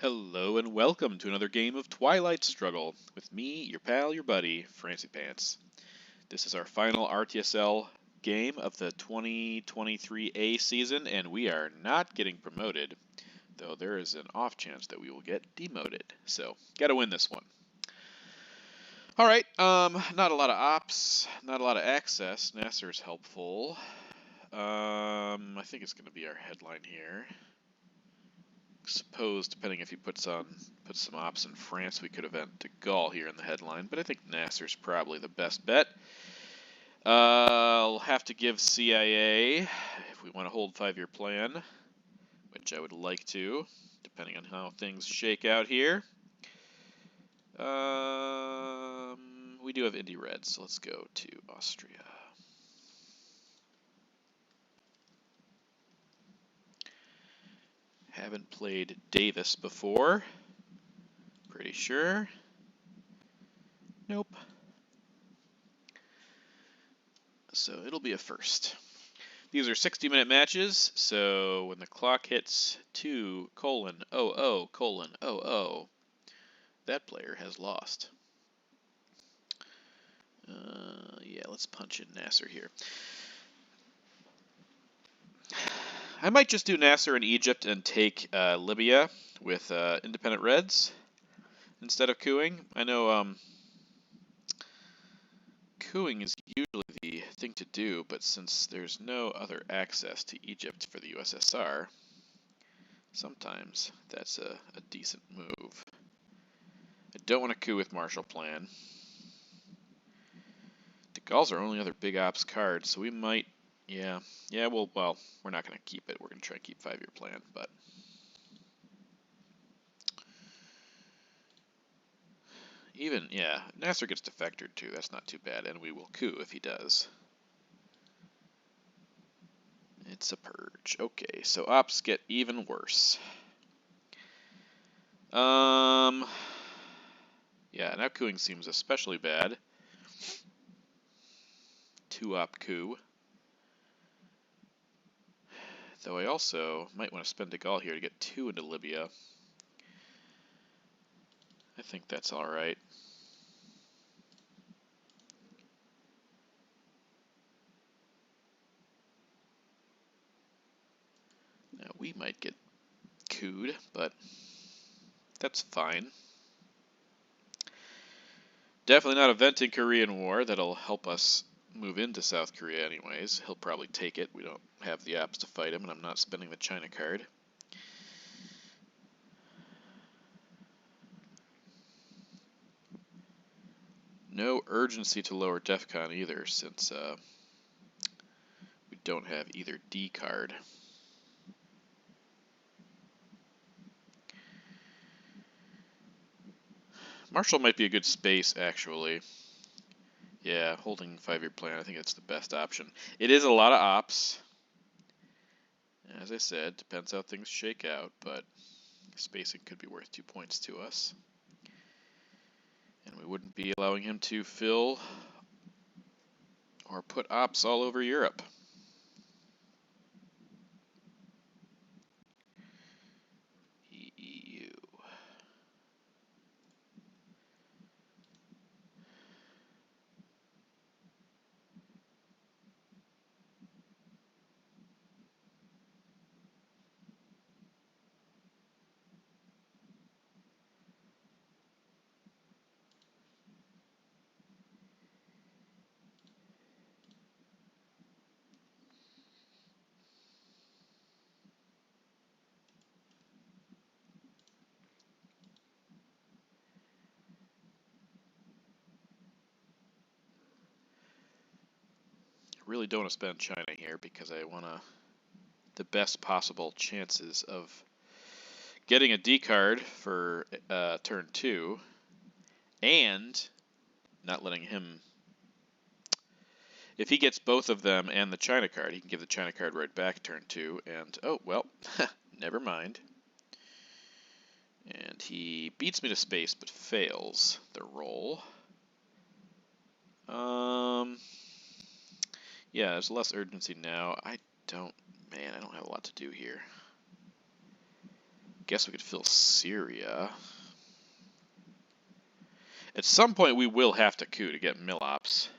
Hello and welcome to another game of Twilight Struggle with me, your pal, your buddy, Frantzypantz. This is our final RTSL game of the 2023A season, and we are not getting promoted, though there is an off chance that we will get demoted. So, gotta win this one. Alright, not a lot of ops, not a lot of access. Nasser's helpful. I think it's gonna be our headline here. Suppose, depending if he puts some ops in France, we could event to Gaul here in the headline, but I think Nasser's probably the best bet. I'll have to give CIA if we want to hold 5-year plan, which I would like to, depending on how things shake out here. We do have Indy Red, so let's go to Austria. Haven't played Davis before. Pretty sure. Nope. So it'll be a first. These are 60-minute matches, so when the clock hits 2:00:00, that player has lost. Yeah, let's punch in Nasser here. I might just do Nasser in Egypt and take Libya with independent Reds instead of cooing. I know cooing is usually the thing to do, but since there's no other access to Egypt for the USSR, sometimes that's a decent move. I don't want to coup with Marshall Plan. De Gaulle's our only other big ops card, so we might, well, we're not going to keep it. We're going to try and keep 5-year plan, but even, Nasser gets defectored too. That's not too bad, and we will coup if he does. It's a purge. Okay, so ops get even worse. Yeah, now cooing seems especially bad. 2-op coup. Though I also might want to spend de Gaulle here to get 2 into Libya. I think that's alright. Now we might get couped, but that's fine. Definitely not eventing Korean War. That'll help us move into South Korea anyways. He'll probably take it. We don't have the apps to fight him, and I'm not spending the China card. No urgency to lower DEFCON either, since we don't have either D card. Marshall might be a good space, actually. Yeah, holding 5-year plan, I think it's the best option. It is a lot of ops. As I said, depends how things shake out, but spacing could be worth 2 points to us. And we wouldn't be allowing him to fill or put ops all over Europe. EU. Really don't want to spend China here because I want the best possible chances of getting a D card for turn 2 and not letting him. If he gets both of them and the China card, he can give the China card right back turn 2 and, oh, well, never mind. And he beats me to space but fails the roll. Yeah, there's less urgency now. I don't have a lot to do here. Guess we could fill Syria. At some point, we will have to coup to get Milops.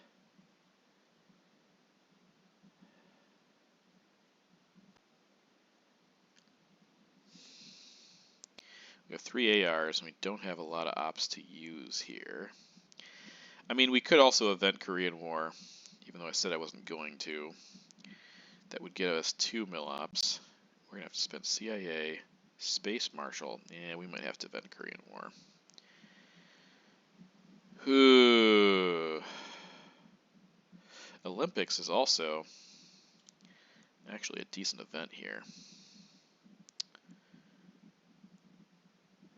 We have 3 ARs, and we don't have a lot of ops to use here. I mean, we could also event Korean War, even though I said I wasn't going to. That would give us 2 Milops. We're going to have to spend CIA, Space Marshal. Yeah, we might have to event Korean War. Ooh. Olympics is also actually a decent event here.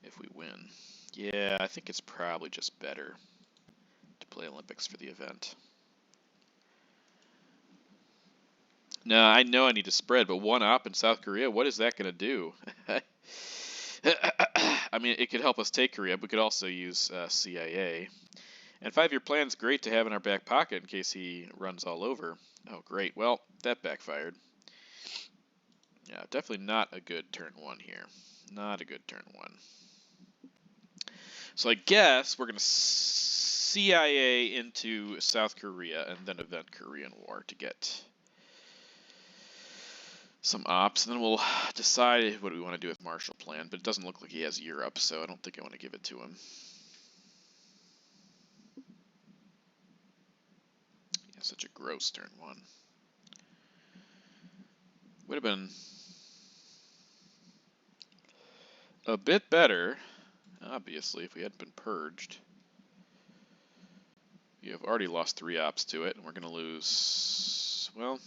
If we win. Yeah, I think it's probably just better to play Olympics for the event. No, I know I need to spread, but 1 op in South Korea, what is that going to do? I mean, it could help us take Korea, but we could also use CIA. And 5-year plan's great to have in our back pocket in case he runs all over. Oh, great. Well, that backfired. Yeah, definitely not a good turn 1 here. Not a good turn 1. So I guess we're going to CIA into South Korea and then event Korean War to get some ops, and then we'll decide what we want to do with Marshall Plan, but it doesn't look like he has Europe, so I don't think I want to give it to him. Yeah, such a gross turn 1. Would have been a bit better, obviously, if we hadn't been purged. We have already lost 3 ops to it, and we're going to lose, well,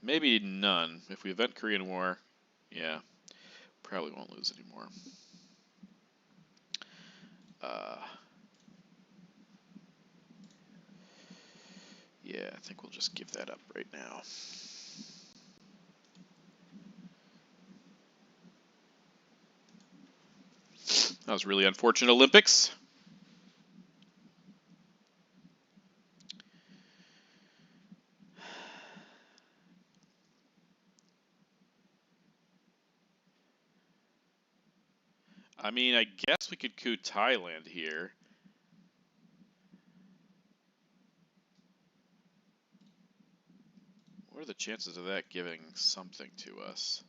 maybe none. If we event Korean War, yeah, probably won't lose anymore. Yeah, I think we'll just give that up right now. That was really unfortunate, Olympics. I mean, I guess we could coup Thailand here. What are the chances of that giving something to us?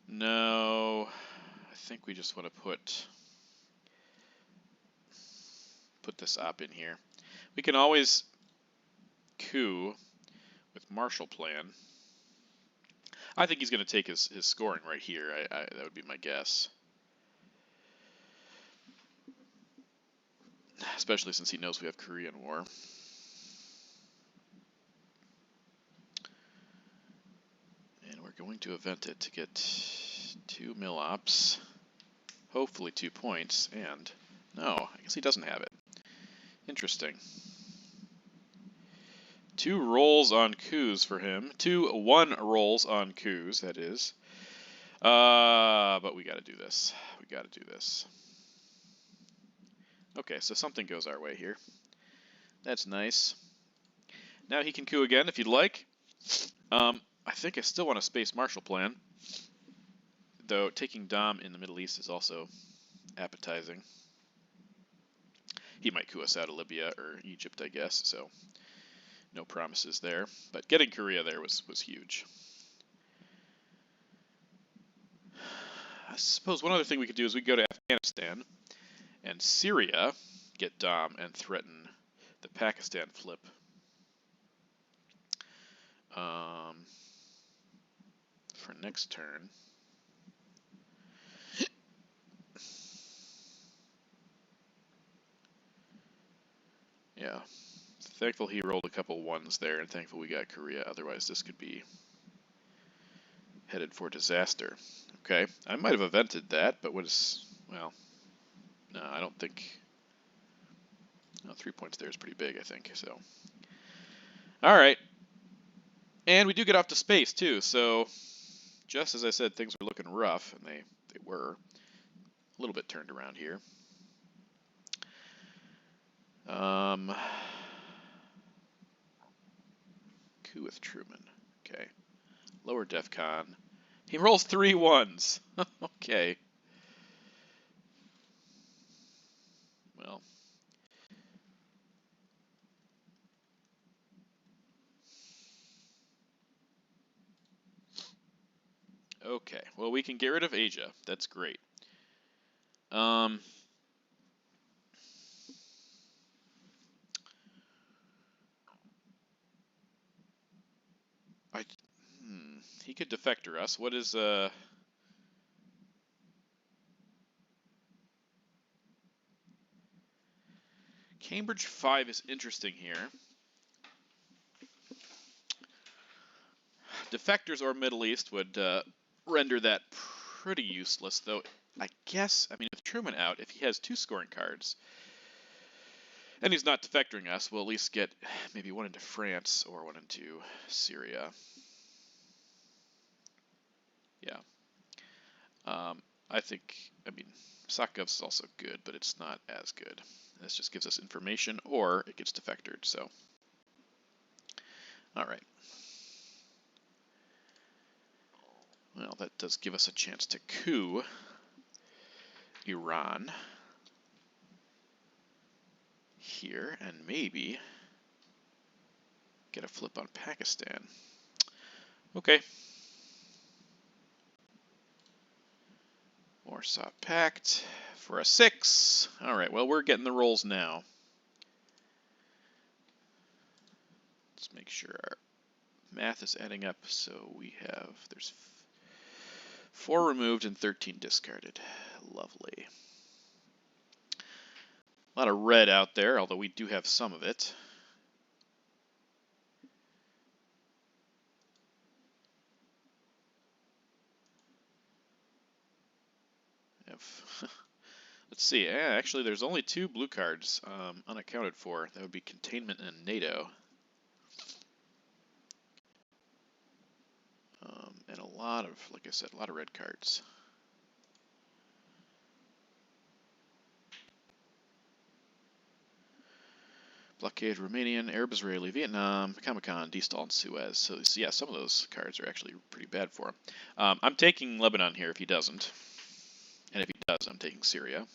No, I think we just want to put this op in here. We can always coup with Marshall Plan. I think he's going to take his scoring right here. That would be my guess. Especially since he knows we have Korean War. And we're going to event it to get 2 Milops. Hopefully 2 points. And no, I guess he doesn't have it. Interesting. 2 rolls on coups for him. 1 rolls on coups, that is. But we got to do this. We got to do this. Okay, so something goes our way here. That's nice. Now he can coup again if you'd like. I think I still want a Space Marshal Plan. Though taking Dom in the Middle East is also appetizing. He might coup us out of Libya or Egypt, I guess, so no promises there. But getting Korea there was huge. I suppose one other thing we could do is we could go to Afghanistan and Syria, get Dom, and threaten the Pakistan flip. For next turn. Yeah. Thankful he rolled a couple 1s there, and thankful we got Korea. Otherwise, this could be headed for disaster. Okay. I might have evented that, but what is... Well, no, I don't think... No, 3 points there is pretty big, I think. So, all right. And we do get off to space, too. So, just as I said, things were looking rough, and they were. a little bit turned around here. Coup with Truman. Okay. Lower DEFCON. He rolls 3 1s. Okay. Well. Okay. Well, we can get rid of Asia. That's great. He could defector us. What is Cambridge 5 is interesting here. Defectors or Middle East would render that pretty useless, though. I guess, I mean, with Truman out, if he has 2 scoring cards, and he's not defectoring us, we'll at least get maybe 1 into France or 1 into Syria. Yeah. I think, I mean, Sakov's is also good, but it's not as good. This just gives us information, or it gets defectored, so. All right. Well, that does give us a chance to coup Iran here, and maybe get a flip on Pakistan. Okay. Warsaw Pact for a 6. All right, well, we're getting the rolls now. Let's make sure our math is adding up. So we have, there's 4 removed and 13 discarded. Lovely. A lot of red out there, although we do have some of it. Let's see. Actually, there's only 2 blue cards unaccounted for. That would be containment and NATO. And a lot of, like I said, a lot of red cards. Blockade, Romanian, Arab, Israeli, Vietnam, Kamakan, Destall, and Suez. So yeah, some of those cards are actually pretty bad for him. I'm taking Lebanon here if he doesn't. And if he does, I'm taking Syria.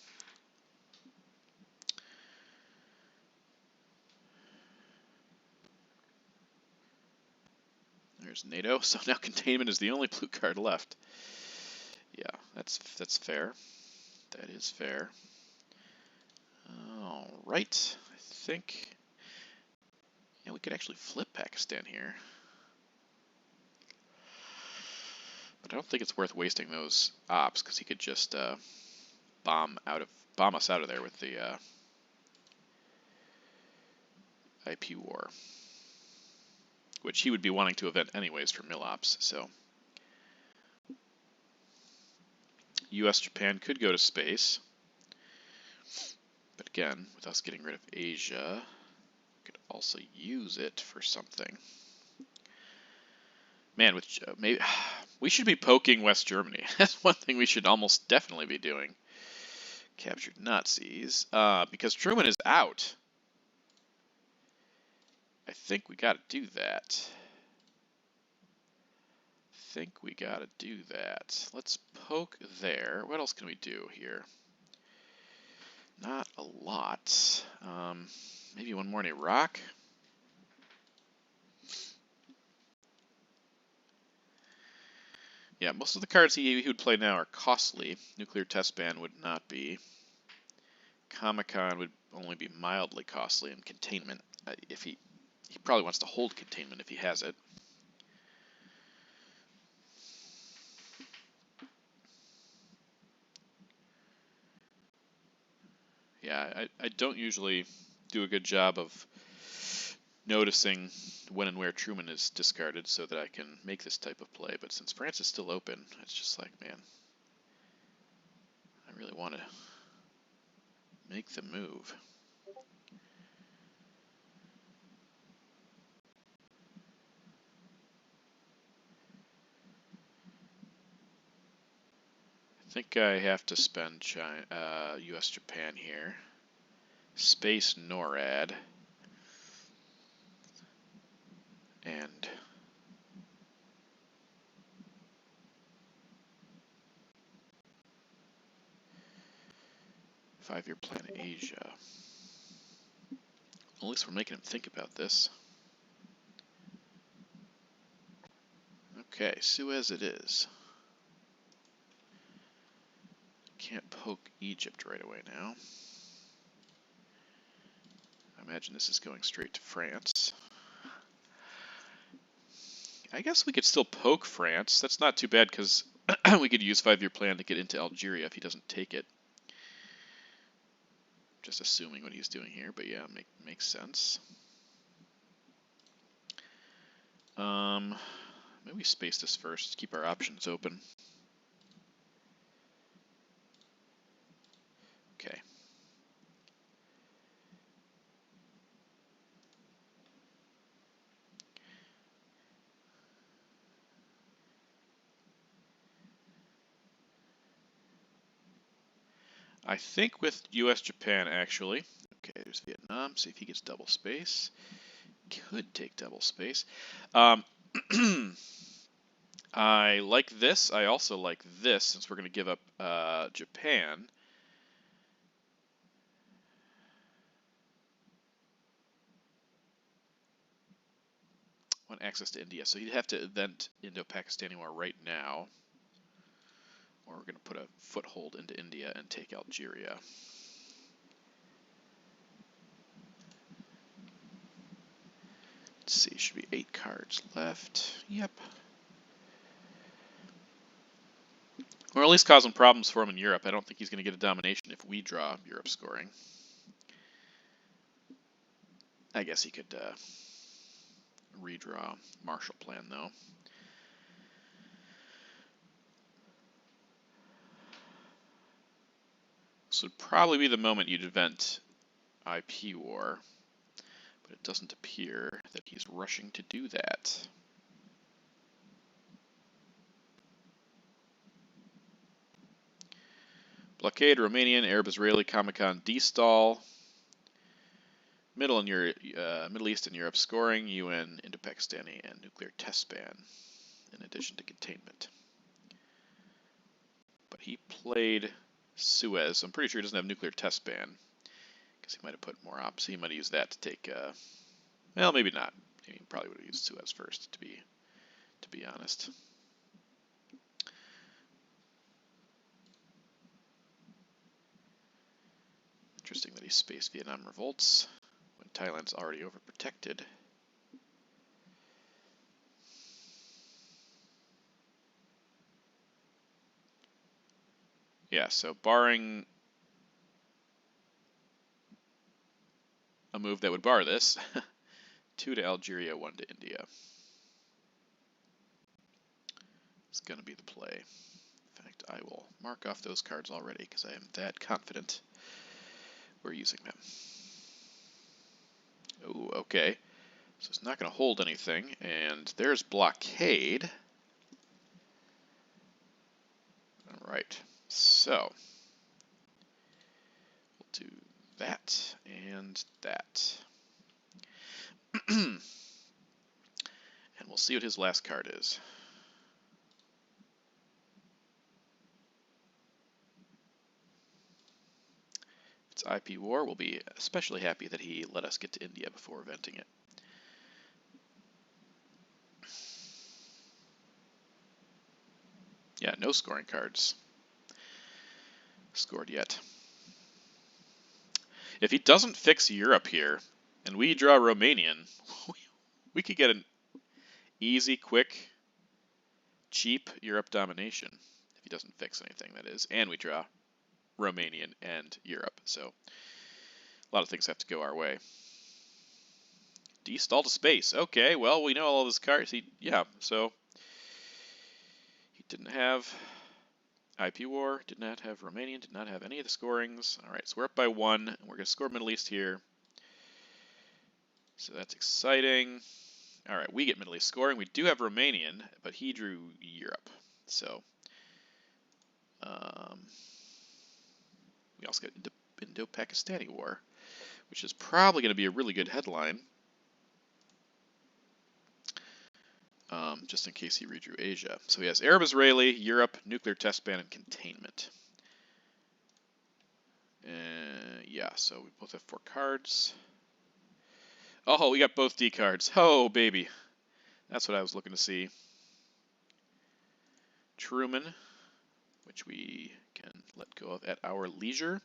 There's NATO. So now containment is the only blue card left. Yeah, that's fair. That is fair. All right. I think, yeah, we could actually flip Pakistan here. But I don't think it's worth wasting those ops because he could just bomb us out of there with the IP war, which he would be wanting to event anyways for mill ops. So U.S. Japan could go to space, but again, with us getting rid of Asia, we could also use it for something. Man, with maybe we should be poking West Germany. That's one thing we should almost definitely be doing. Captured Nazis, because Truman is out. I think we got to do that. Let's poke there. What else can we do here? Not a lot. Maybe 1 more in Iraq. Yeah, most of the cards he would play now are costly. Nuclear Test Ban would not be. Comic-Con would only be mildly costly, and Containment, if he probably wants to hold Containment if he has it. Yeah, I don't usually do a good job of noticing when and where Truman is discarded so that I can make this type of play, but since France is still open, it's just like, man, I really want to make the move. I think I have to spend China, U.S. Japan here. Space NORAD. And five-year plan Asia. At least we're making him think about this. Okay, Suez it is. Can't poke Egypt right away now. I imagine this is going straight to France. I guess we could still poke France. That's not too bad because we could use five-year plan to get into Algeria if he doesn't take it. Just assuming what he's doing here, but yeah, makes sense. Maybe we space this first, keep our options open. Okay. I think with US Japan actually. Okay, there's Vietnam. See if he gets double space. Could take double space. I like this. I also like this since we're going to give up Japan. Want access to India, so he'd have to event Indo-Pakistani War right now. Or we're going to put a foothold into India and take Algeria. Let's see, should be 8 cards left. Yep. Or at least causing problems for him in Europe. I don't think he's going to get a domination if we draw Europe scoring. I guess he could redraw Marshall Plan, though. This would probably be the moment you'd event IP war, but it doesn't appear that he's rushing to do that. Blockade, Romanian, Arab, Israeli, Comecon, destall. Middle East and Europe scoring, UN, Indo-Pakistani, and nuclear test ban, in addition to containment. But he played Suez, so I'm pretty sure he doesn't have nuclear test ban, because he might have put more ops. He might have used that to take, well, maybe not. He probably would have used Suez first, to be honest. Interesting that he spaced Vietnam revolts when Thailand's already overprotected. Yeah, so barring a move that would bar this, 2 to Algeria, 1 to India. It's going to be the play. In fact, I will mark off those cards already because I am that confident we're using them. Oh, okay. So it's not going to hold anything, and there's blockade. All right, so we'll do that and that. And we'll see what his last card is. If it's IP war, we'll be especially happy that he let us get to India before eventing it. Yeah, no scoring cards scored yet. If he doesn't fix Europe here, and we draw Romanian, we could get an easy, quick, cheap Europe domination. If he doesn't fix anything, that is. And we draw Romanian and Europe. So a lot of things have to go our way. Destall to space. Okay, well, we know all of his cards. So he didn't have IP war, did not have Romanian, did not have any of the scorings. All right, so we're up by 1, and we're going to score Middle East here. So that's exciting. All right, we get Middle East scoring. We do have Romanian, but he drew Europe. So We also got Indo-Pakistani War, which is probably going to be a really good headline. Just in case he redrew Asia. So he has Arab-Israeli, Europe, nuclear test ban, and containment. Yeah, so we both have 4 cards. Oh, we got both D cards. Oh, baby. That's what I was looking to see. Truman, which we can let go of at our leisure.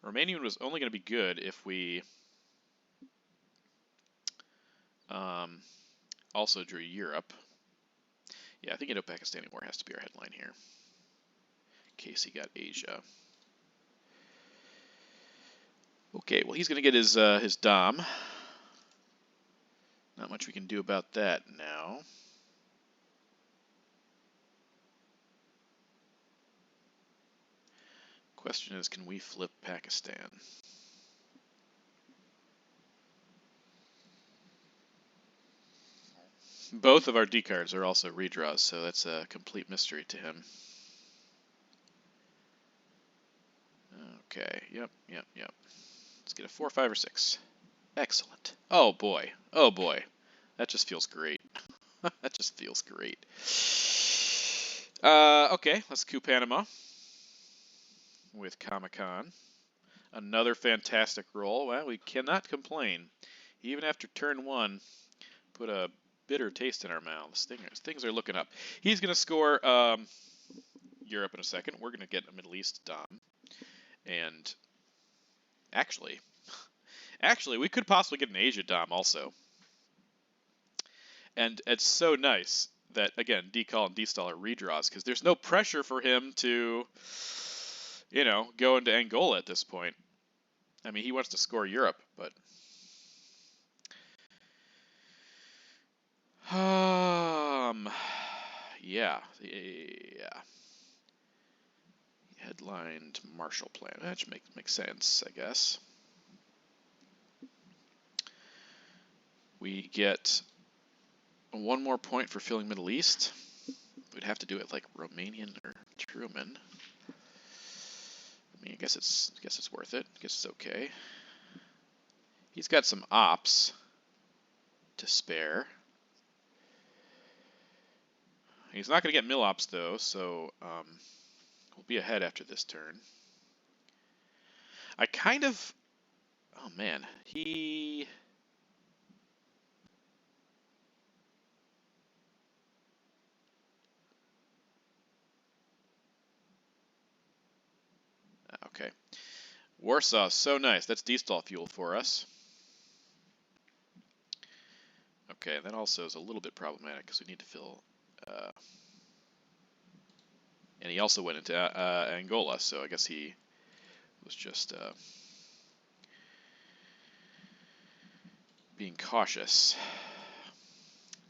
Romanian was only going to be good if we also drew Europe. Yeah, I think Indo-Pakistani War has to be our headline here. Casey got Asia. Okay, well he's going to get his Dom. Not much we can do about that now. Question is, can we flip Pakistan? Both of our D cards are also redraws, so that's a complete mystery to him. Okay, yep. Let's get a 4, 5, or 6. Excellent. Oh boy. That just feels great. That just feels great. Okay, let's coup Panama with Comic-Con. Another fantastic roll. Well, we cannot complain. Even after turn 1, put a bitter taste in our mouths. Things are looking up. He's going to score Europe in a second. We're going to get a Middle East Dom. And actually, we could possibly get an Asia Dom also. And it's so nice that, again, D-Call and D-Stall are redraws, because there's no pressure for him to, go into Angola at this point. I mean, he wants to score Europe, but... Yeah. Headlined Marshall Plan. That should make sense, I guess. We get 1 more point for filling Middle East. We'd have to do it like Romanian or Truman. I mean, I guess it's worth it. I guess it's okay. He's got some ops to spare. He's not going to get mill ops though, so we'll be ahead after this turn. I kind of... Oh man, he... Okay. Warsaw, so nice. That's D-Stall fuel for us. Okay, that also is a little bit problematic because we need to fill... and he also went into Angola, so I guess he was just being cautious.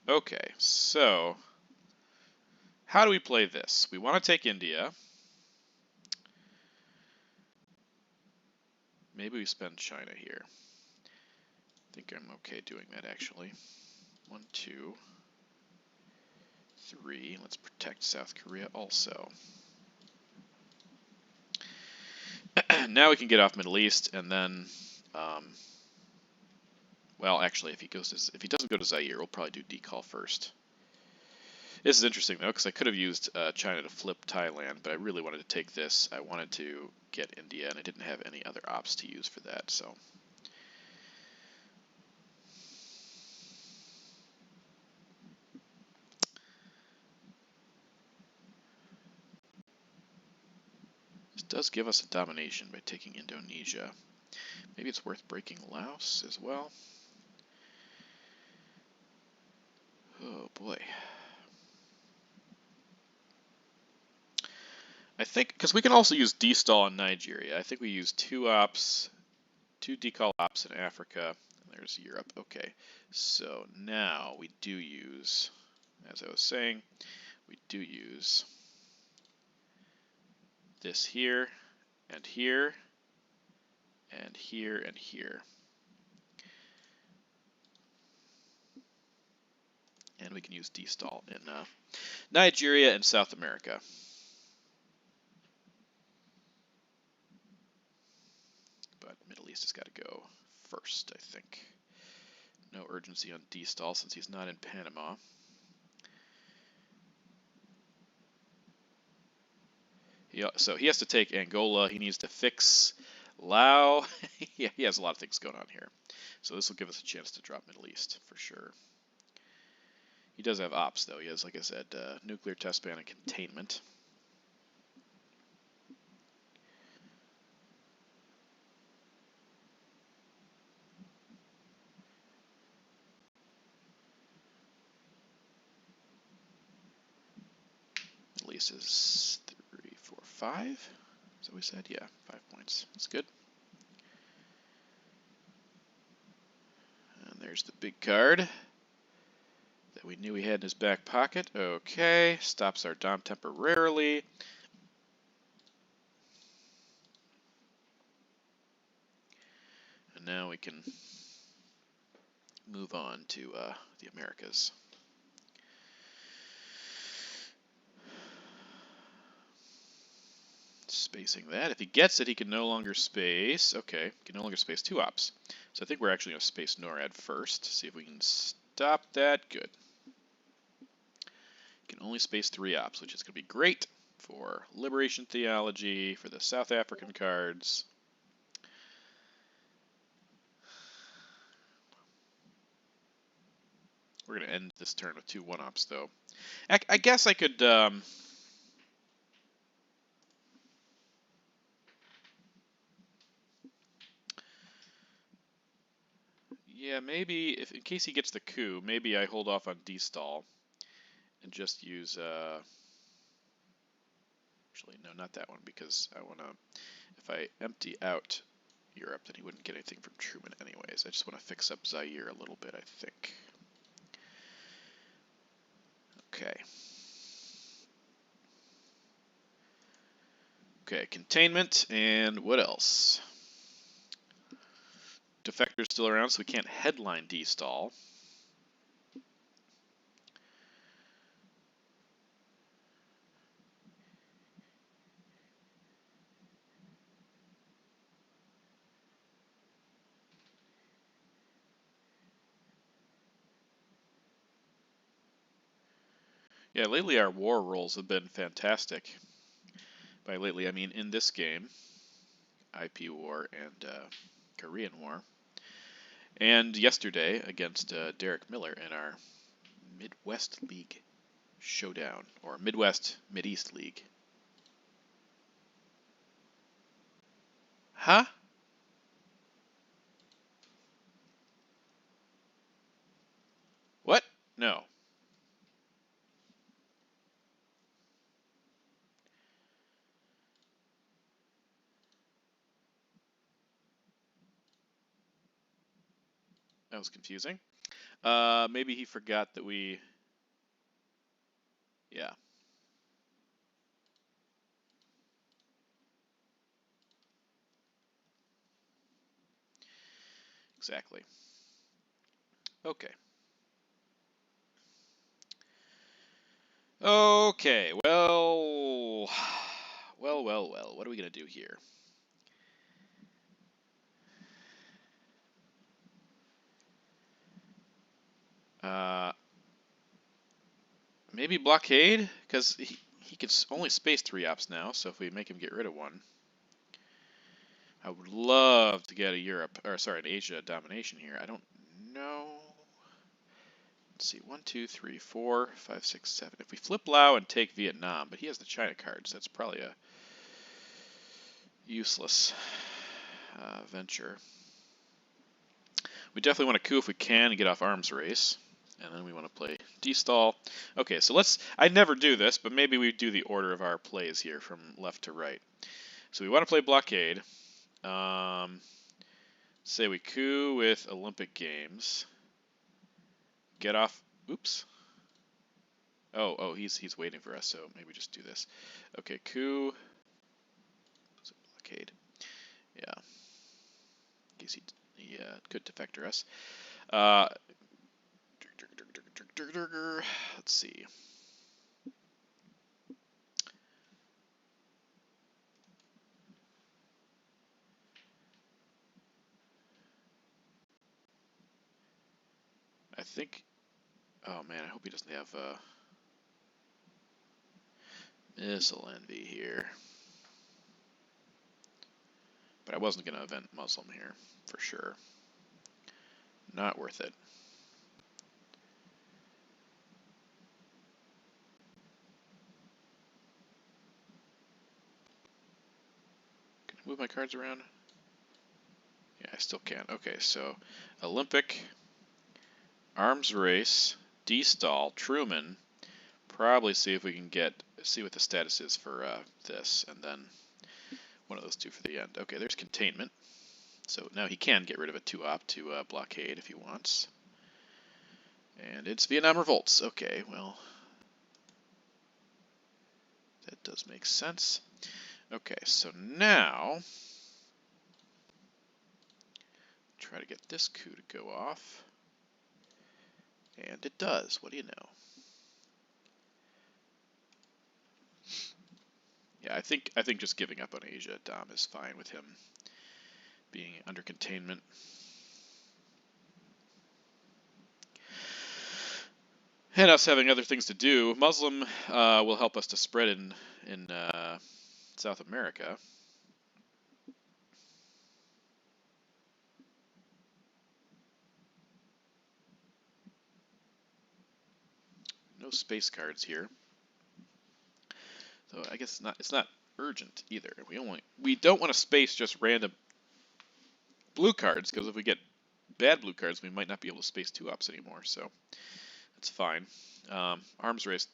Okay, so how do we play this? We want to take India. Maybe we spend China here. I think I'm okay doing that, actually. 1, 2, 3. Let's protect South Korea also. Now we can get off Middle East, and then, well, actually, if he doesn't go to Zaire, we'll probably do D-Call first. This is interesting though, because I could have used China to flip Thailand, but I really wanted to take this. I wanted to get India, and I didn't have any other ops to use for that, so. This does give us a domination by taking Indonesia. Maybe it's worth breaking Laos as well. Oh boy. I think, because we can also use D-Stall in Nigeria. I think we use 2 ops, 2 D-Call ops in Africa. And there's Europe. Okay, so now we do use, as I was saying, we do use this here, and here, and here, and here. we can use D-stall in Nigeria and South America. But Middle East has got to go first, I think. No urgency on D-stall since he's not in Panama. So he has to take Angola. He needs to fix Lao. Yeah, he has a lot of things going on here. So this will give us a chance to drop Middle East for sure. He does have ops, though. He has, like I said, nuclear test ban and containment. Middle East is 3, 4, 5. So we said, yeah, 5 points. That's good. And there's the big card that we knew he had in his back pocket. Okay, stops our Dom temporarily. And now we can move on to the Americas. Spacing that. If he gets it, he can no longer space. Okay, he can no longer space 2 ops. So I think we're actually going to space NORAD first. See if we can stop that. Good. Can only space 3 ops, which is going to be great for Liberation Theology, for the South African cards. We're going to end this turn with 2 1-ops, though. I guess I could... yeah, maybe, if in case he gets the coup, maybe I hold off on D-stall and just use... actually, no, not that one, because I want to... If I empty out Europe, then he wouldn't get anything from Truman anyways. I just want to fix up Zaire a little bit, I think. Okay. Okay, containment, and what else? Defector's still around, so we can't headline D-stall. Yeah, lately our war rolls have been fantastic. By lately, I mean in this game, IP War and Korean War. And yesterday against Derek Miller in our Midwest League showdown, or Mid-East League. Huh? What? No. That was confusing. Maybe he forgot that we... Yeah. Exactly. Okay. Okay, well... Well, what are we going to do here? Maybe blockade, because he can only space 3 ops now, so if we make him get rid of 1... I would love to get a Europe, or sorry, an Asia domination here. I don't know. Let's see, 1, 2, 3, 4, 5, 6, 7. If we flip Lao and take Vietnam, but he has the China cards, that's probably a useless venture. We definitely want to coup if we can and get off arms race. And then we want to play D-stall. Okay, so I never do this, but maybe we do the order of our plays here from left to right. So we want to play blockade. Say we coup with Olympic Games. Get off. Oops. Oh, he's waiting for us, so maybe just do this. Okay, coup. Blockade. Yeah. In case he could defector us. let's see. I think, oh man, I hope he doesn't have missile envy here. But I wasn't going to event Muslim here, for sure. Not worth it. Can I move my cards around? Yeah, I still can. Okay, so Olympic, Arms Race, D-Stall, Truman. Probably see if we can see what the status is for this, and then one of those two for the end. Okay, there's Containment. So now he can get rid of a 2-op to blockade if he wants. And it's Vietnam Revolts. Okay, well, that does make sense. Okay, so now try to get this coup to go off. And it does. What do you know? Yeah, I think just giving up on Asia Dom is fine with him being under containment. And us having other things to do. Muslim will help us to spread in South America. No space cards here. So I guess it's not urgent either. We don't want to space just random blue cards, because if we get bad blue cards, we might not be able to space 2-ops anymore. So that's fine. Arms race.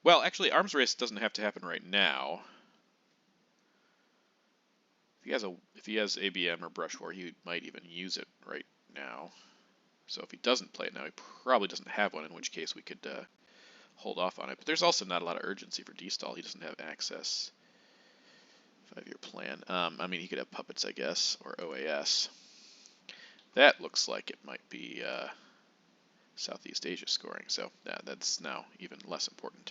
Well, actually, arms race doesn't have to happen right now. If he has ABM or Brush War, he might even use it right now. So if he doesn't play it now, he probably doesn't have one, in which case we could hold off on it. But there's also not a lot of urgency for D-Stall. He doesn't have access. 5-year plan. I mean, he could have puppets, I guess, or OAS. That looks like it might be Southeast Asia scoring, so that's now even less important.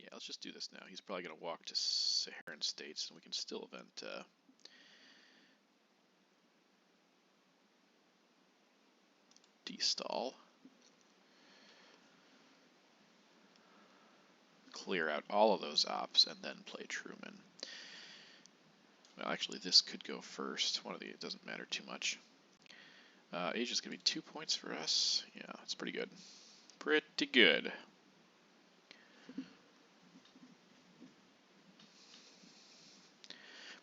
Yeah, let's just do this now. He's probably going to walk to Saharan states, and we can still event D-Stall. Clear out all of those ops, and then play Truman. Well, actually, this could go first. It doesn't matter too much. Asia's going to be 2 points for us. Yeah, that's pretty good. Pretty good.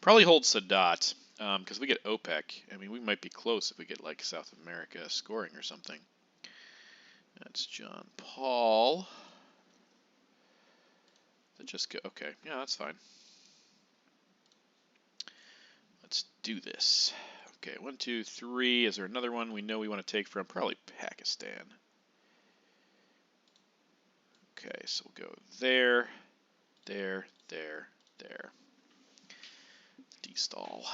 Probably hold Sadat, because we get OPEC. I mean, we might be close if we get, like, South America scoring or something. That's John Paul. Just go. Okay, yeah, that's fine. Let's do this. Okay, 1, 2, 3. Is there another one we know we want to take from? Probably Pakistan. Okay, so we'll go there, there, there, there. D-Stall.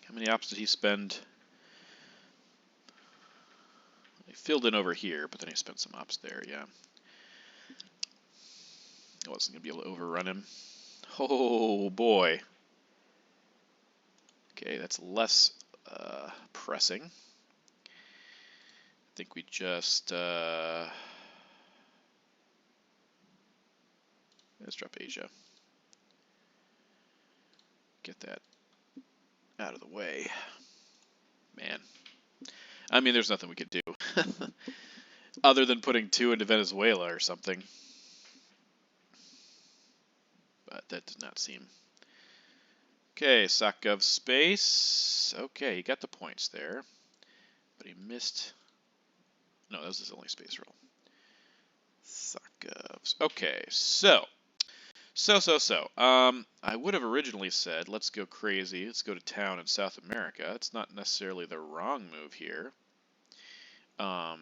How many ops did he spend? He filled in over here, but then he spent some ops there, yeah. I wasn't going to be able to overrun him. Oh, boy. Okay, that's less pressing. I think we just... let's drop Asia. Get that out of the way. Man. I mean, there's nothing we could do. Other than putting 2 into Venezuela or something. But that does not seem... Okay, Sakov space. Okay, he got the points there. But he missed... No, that was his only space roll. Sakovs. Okay, so I would have originally said, let's go crazy. Let's go to town in South America. It's not necessarily the wrong move here. But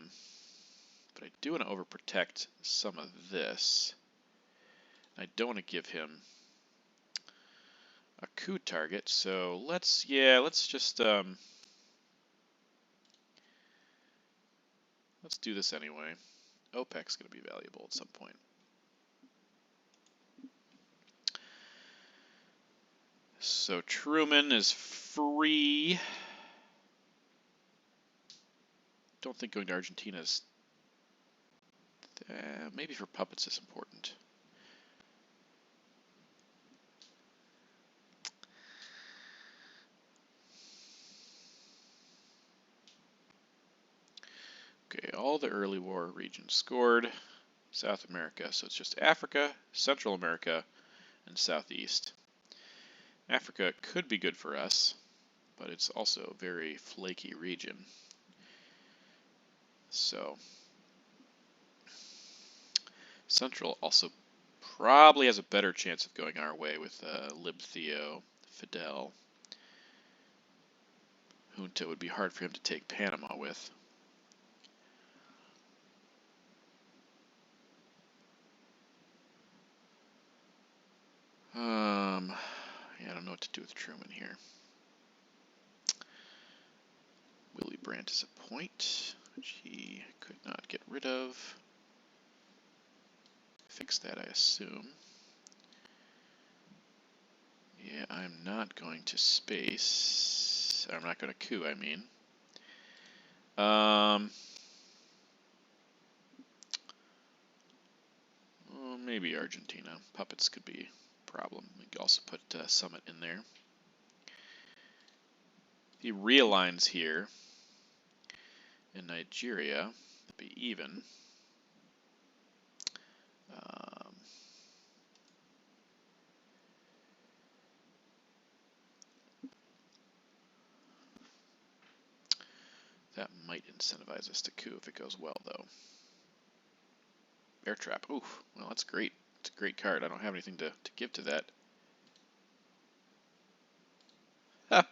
I do want to overprotect some of this. I don't want to give him a coup target, so let's just let's do this anyway. OPEC's going to be valuable at some point. So Truman is free. Don't think going to Argentina is maybe for puppets is important. Okay, all the early war regions scored. South America, so it's just Africa, Central America, and Southeast. Africa could be good for us, but it's also a very flaky region. So Central also probably has a better chance of going our way with Libtheo, Fidel. Junta would be hard for him to take Panama with. Yeah, I don't know what to do with Truman here. Willy Brandt is a point, which he could not get rid of. Fix that, I assume. Yeah, I'm not going to space. I'm not going to coup, I mean. Well, maybe Argentina. Puppets could be a problem. We could also put Summit in there. He realigns here in Nigeria to be even. That might incentivize us to coup if it goes well, though. Bear Trap. Ooh, well, that's great. It's a great card. I don't have anything to give to that. Ha!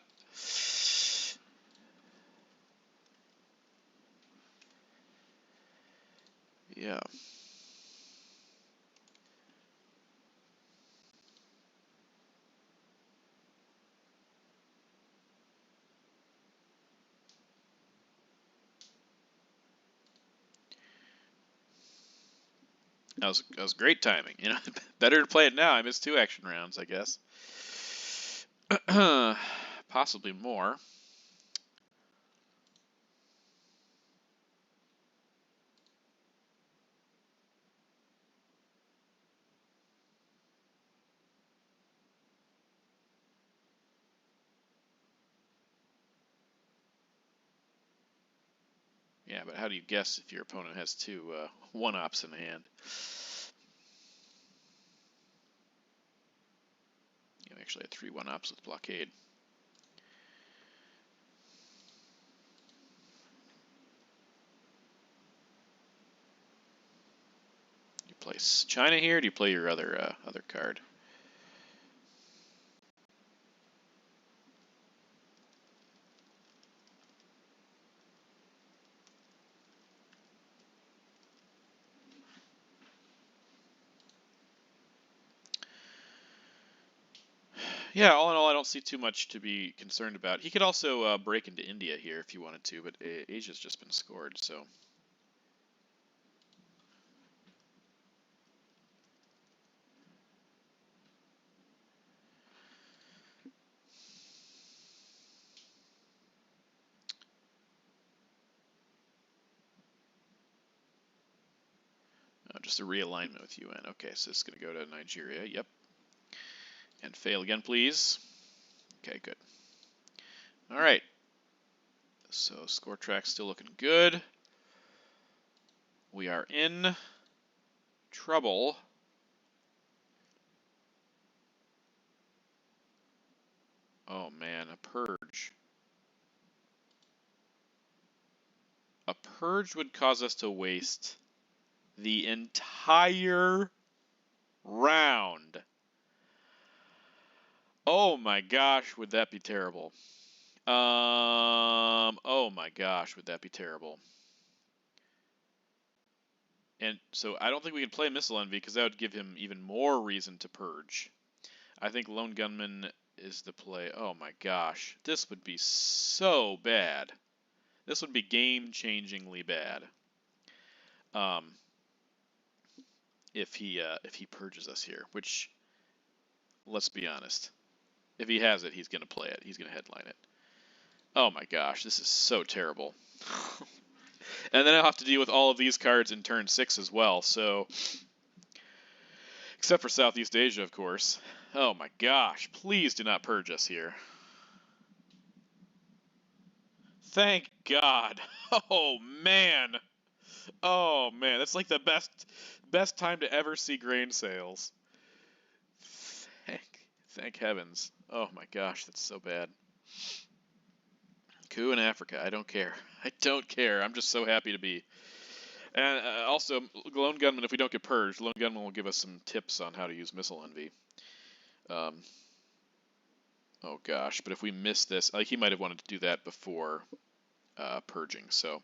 Yeah. That was great timing. You know, better to play it now. I missed 2 action rounds, I guess. Possibly more. Yeah, but how do you guess if your opponent has 2 1-ops in hand? You actually had 3 1-ops with Blockade. You play China here, or do you play your other card? Yeah, all in all, I don't see too much to be concerned about. He could also break into India here if you wanted to, but Asia's just been scored, so. Just a realignment with UN. Okay, so it's going to go to Nigeria. Yep. And fail again, please. Okay, good. All right. So score track's still looking good. We are in trouble. Oh man, a purge. A purge would cause us to waste the entire round. Oh my gosh, would that be terrible? Oh my gosh, would that be terrible? And so I don't think we can play Missile Envy because that would give him even more reason to purge. I think Lone Gunman is the play. Oh my gosh, this would be so bad. This would be game-changingly bad. If he purges us here, which, let's be honest, if he has it, he's gonna play it. He's gonna headline it. Oh my gosh, this is so terrible. And then I'll have to deal with all of these cards in turn 6 as well, so... Except for Southeast Asia, of course. Oh my gosh, please do not purge us here. Thank God. Oh man. Oh man, that's like the best time to ever see grain sales. Thank heavens. Oh my gosh, that's so bad. Coup in Africa, I don't care. I don't care. I'm just so happy to be. And also, Lone Gunman, if we don't get purged, Lone Gunman will give us some tips on how to use Missile Envy. Oh gosh, but if we miss this, he might have wanted to do that before purging, so...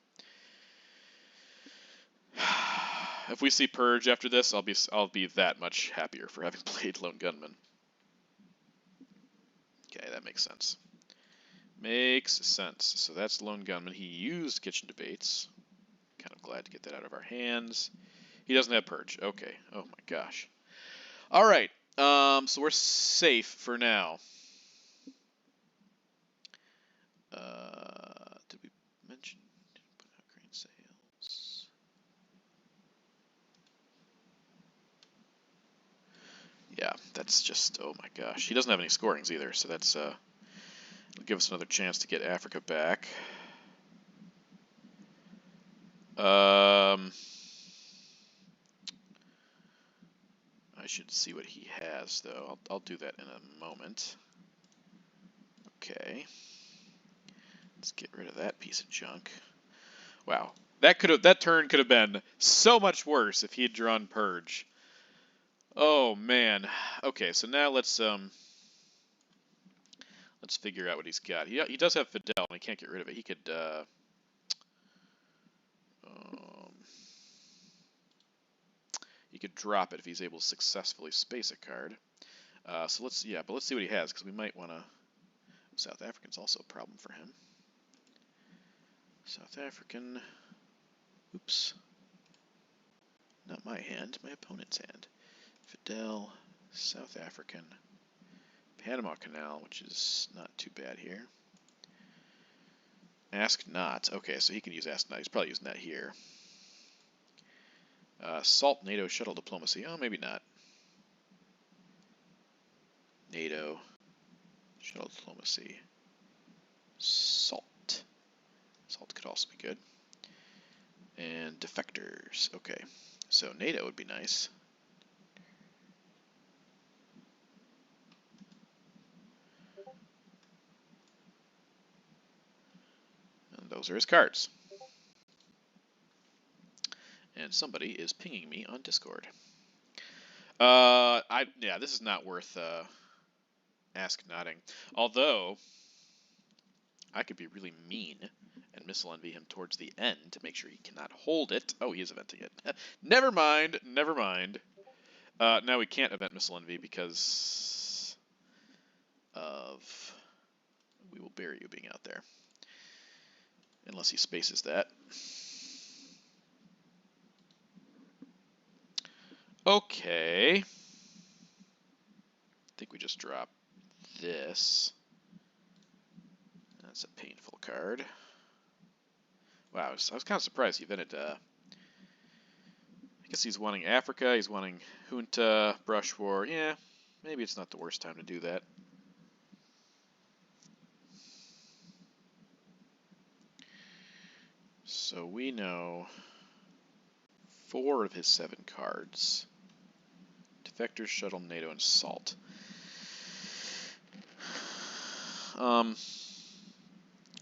If we see purge after this, I'll be that much happier for having played Lone Gunman. Okay, that makes sense. Makes sense. So that's Lone Gunman. He used Kitchen Debates. Kind of glad to get that out of our hands. He doesn't have purge. Okay. Oh my gosh. All right. So we're safe for now. Did we mention put out grain sales? Yeah, that's just, oh my gosh. He doesn't have any scorings either, so that's it'll give us another chance to get Africa back. I should see what he has, though. I'll do that in a moment. Okay. Let's get rid of that piece of junk. Wow. That turn could have been so much worse if he had drawn Purge. Oh man. Okay, so now let's figure out what he's got. He does have Fidel, and he can't get rid of it. He could drop it if he's able to successfully space a card. So let's see what he has, because we might want to. South African's also a problem for him. South African. Oops. Not my hand, my opponent's hand. Fidel, South African, Panama Canal, which is not too bad here. Ask Not. Okay, so he can use Ask Not. He's probably using that here. Salt NATO Shuttle Diplomacy. Oh, maybe not. NATO Shuttle Diplomacy. Salt. Salt could also be good. And Defectors. Okay, so NATO would be nice. And those are his cards. And somebody is pinging me on Discord. Yeah, this is not worth Ask Nodding. Although I could be really mean and Missile Envy him towards the end to make sure he cannot hold it. Oh, he is eventing it. Never mind. Never mind. Now we can't event Missile Envy because of We Will Bury You being out there. Unless he spaces that. Okay. I think we just drop this. That's a painful card. Wow, I was kind of surprised he invented. I guess he's wanting Africa, he's wanting Junta, Brush War. Yeah, maybe it's not the worst time to do that. So we know 4 of his 7 cards. Defectors, Shuttle, NATO, and Salt.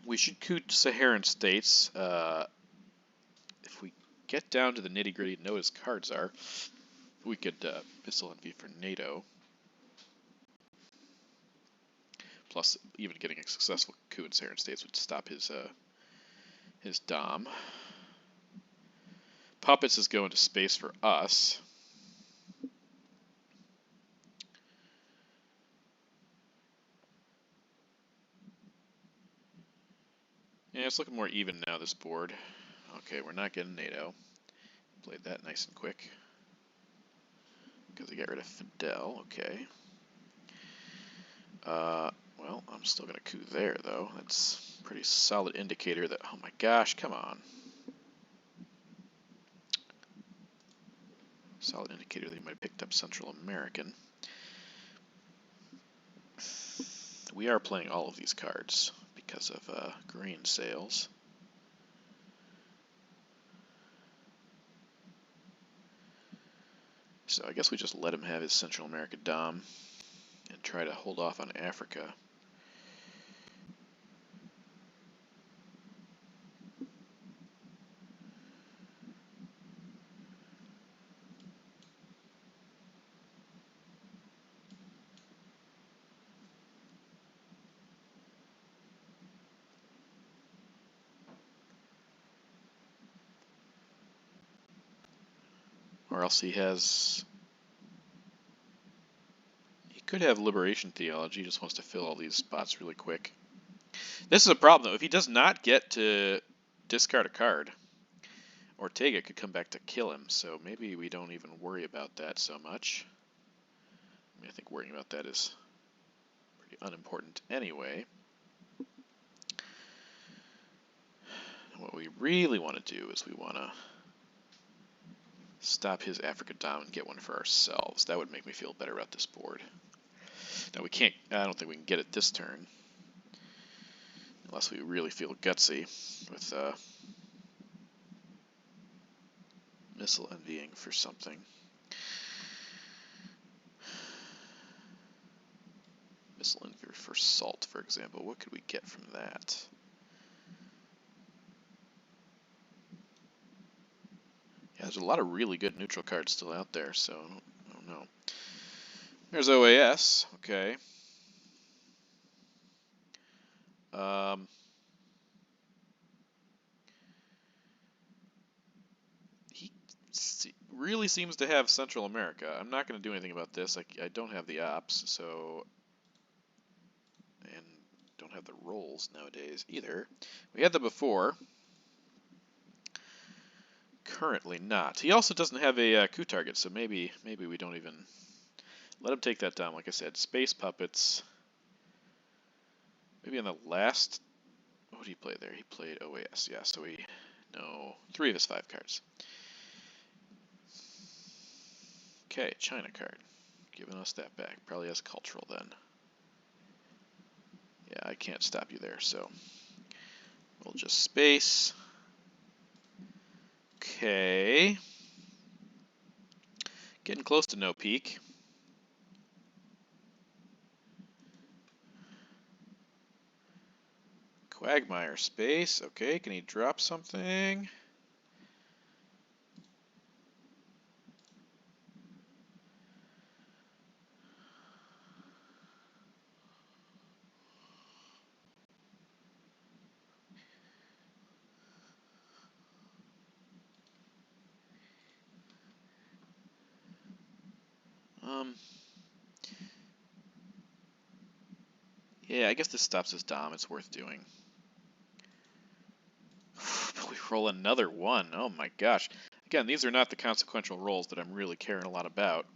We should coup Saharan states. If we get down to the nitty-gritty and know what his cards are, we could Missile Envy for NATO. Plus, even getting a successful coup in Sarin States would stop his dom. Puppets is going to space for us. Yeah, it's looking more even now, this board. Okay, we're not getting NATO. Played that nice and quick. Because I got rid of Fidel, okay. Well, I'm still going to coup there, though. That's a pretty solid indicator that, oh my gosh, come on. Solid indicator that he might have picked up Central American. We are playing all of these cards because of grain sales. So I guess we just let him have his Central America dom and try to hold off on Africa. Or else he could have liberation theology, he just wants to fill all these spots really quick. This is a problem, though. If he does not get to discard a card, Ortega could come back to kill him, so maybe we don't even worry about that so much. I mean, I think worrying about that is pretty unimportant anyway. What we really want to do is we want to stop his Africa dom and get one for ourselves. That would make me feel better about this board. Now we can't, I don't think we can get it this turn. Unless we really feel gutsy with missile envying for something. Missile envy for salt, for example. What could we get from that? Yeah, there's a lot of really good neutral cards still out there, so I don't know. There's OAS, okay. He really seems to have Central America. I'm not going to do anything about this. I don't have the ops, so... And don't have the rolls nowadays either. We had them before. Currently not. He also doesn't have a coup target, so maybe we don't even let him take that down. Like I said, space puppets. Maybe on the last. What did he play there? He played OAS. Yeah, so we know 3 of his 5 cards. Okay, China card, giving us that back. Probably has cultural then. Yeah, I can't stop you there, so we'll just space. Okay. Getting close to no peak. Quagmire space. Okay, can he drop something? Yeah, I guess this stops his dom. It's worth doing. We roll another 1. Oh my gosh. Again, these are not the consequential rolls that I'm really caring a lot about.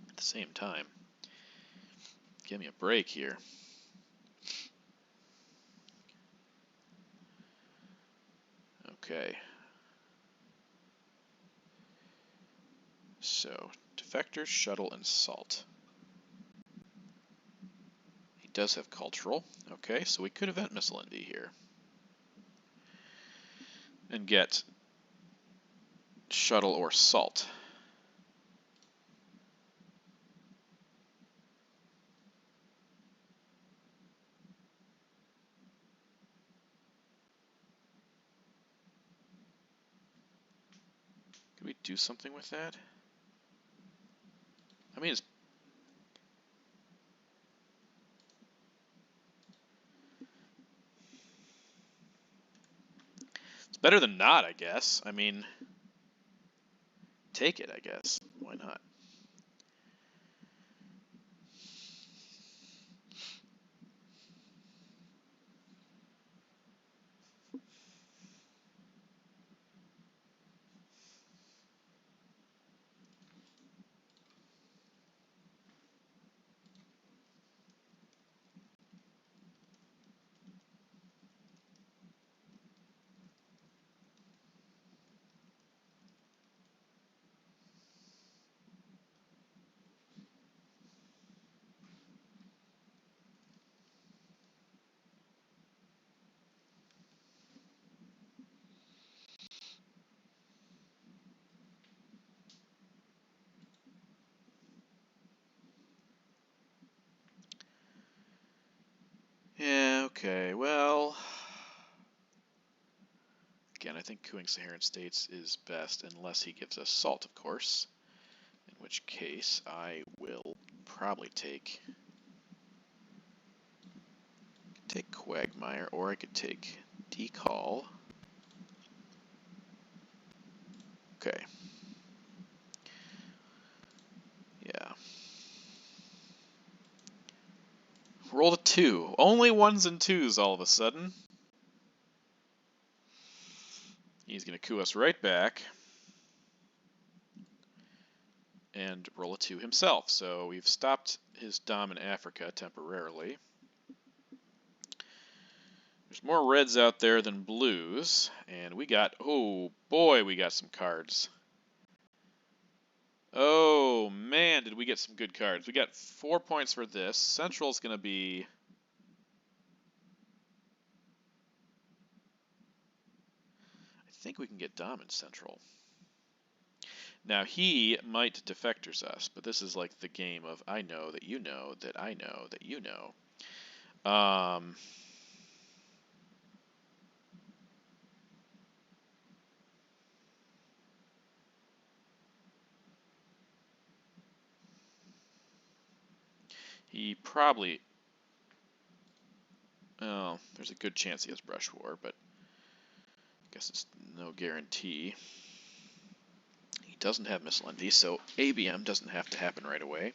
At the same time, give me a break here. Okay. So, defector, shuttle, and salt. He does have cultural. Okay, so we could event missile envy here. And get shuttle or salt. Could we do something with that? I mean, Better than not, I guess. I mean, take it, I guess. Why not? Yeah, okay, well... Again, I think cooing Saharan states is best, unless he gives us salt, of course. In which case, I will probably take Quagmire, or I could take Decall. Okay. Yeah. Roll a 2. Only 1s and 2s all of a sudden. He's going to coup us right back. And roll a 2 himself. So we've stopped his dom in Africa temporarily. There's more reds out there than blues. And we got, oh boy, we got some cards. Oh man, did we get some good cards. We got 4 points for this. Central's going to be... I think we can get dom in Central. Now, he might defectors us, but this is like the game of I know that you know that I know that you know. He probably... Oh, there's a good chance he has Brush War, but I guess it's no guarantee. He doesn't have Missile Envy, so ABM doesn't have to happen right away.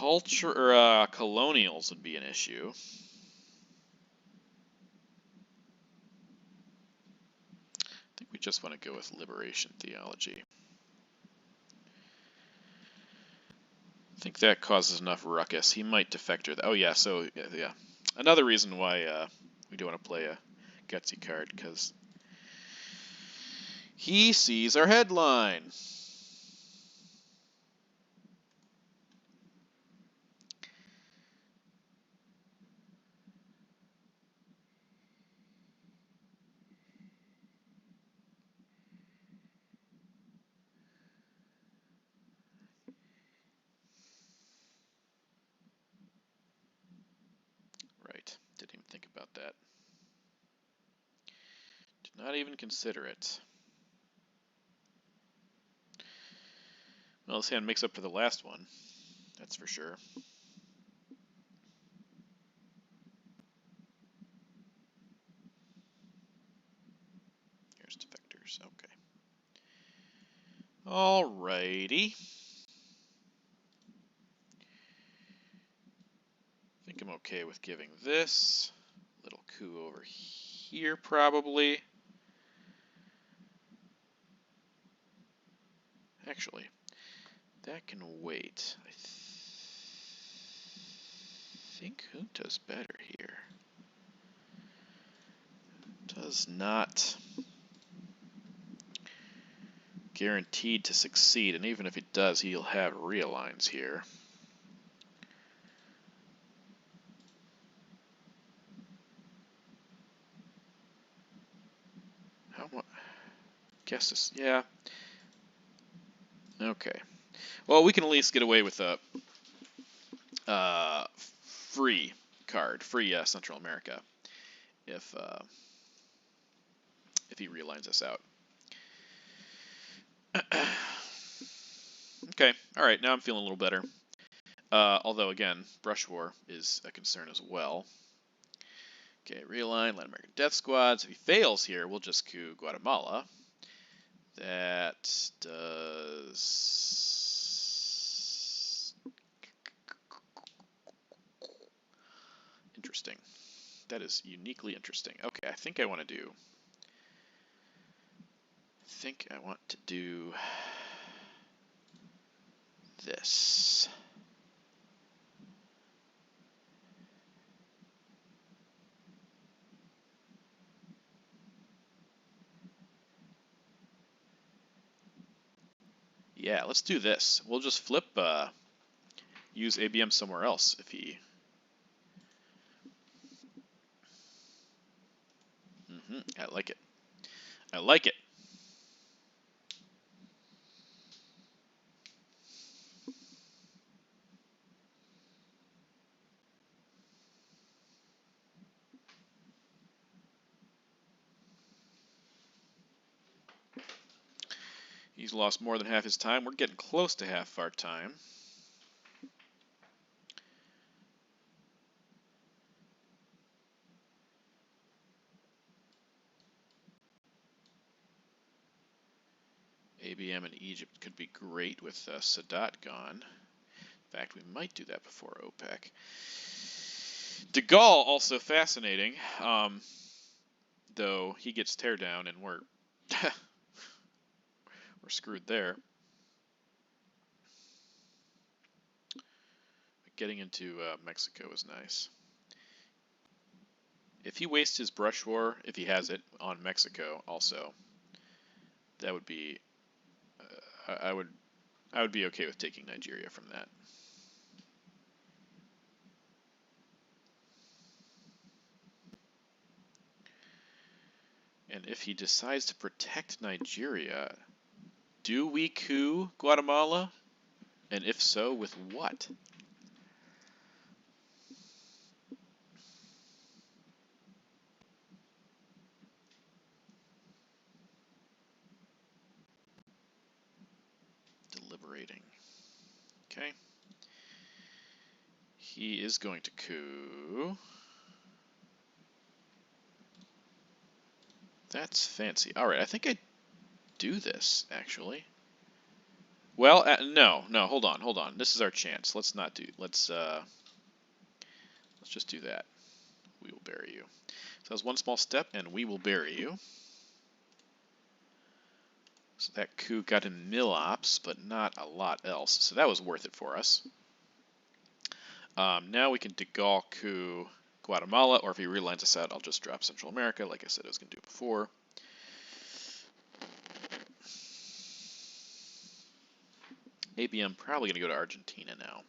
Culture or colonials would be an issue. I think we just want to go with liberation theology. I think that causes enough ruckus. He might defector. Oh yeah, so yeah. Another reason why we do want to play a gutsy card, because he sees our headline. Right. Didn't even think about that. Did not even consider it. Well, this hand makes up for the last one. That's for sure. Here's defectors. Okay. Alrighty. I think I'm okay with giving this. Little coup over here, probably. Actually, that can wait. I think Junta's better here. Does not guaranteed to succeed, and even if it does, he'll have realigns here. How much? Guess this. Yeah. Okay. Well, we can at least get away with a free card, free Central America, if he realigns us out. Okay. All right. Now I'm feeling a little better. Although again, Brush War is a concern as well. Okay, realign Latin American death squads. If he fails here, we'll just coup Guatemala. That does... Interesting. That is uniquely interesting. Okay, I think I want to do... this. Yeah, let's do this. We'll just flip, use ABM somewhere else if he... I like it. I like it. He's lost more than half his time. We're getting close to half our time. ABM in Egypt could be great with Sadat gone. In fact, we might do that before OPEC. De Gaulle also fascinating, though he gets tear down and we're we're screwed there. Getting into Mexico is nice. If he wastes his brush war, if he has it, on Mexico also, that would be I would be okay with taking Nigeria from that. And if he decides to protect Nigeria, do we coup Guatemala? And if so, with what? Deliberating. Okay. He is going to coup. That's fancy. All right, I think I do this, actually. Well, no, hold on. This is our chance. Let's not do, let's just do that. We will bury you. So that was one small step, and we will bury you. So that coup got him mil-ops, but not a lot else. So that was worth it for us. Now we can de Gaulle coup Guatemala, or if he realigns us out, I'll just drop Central America, like I said I was going to do before. ABM probably going to go to Argentina now.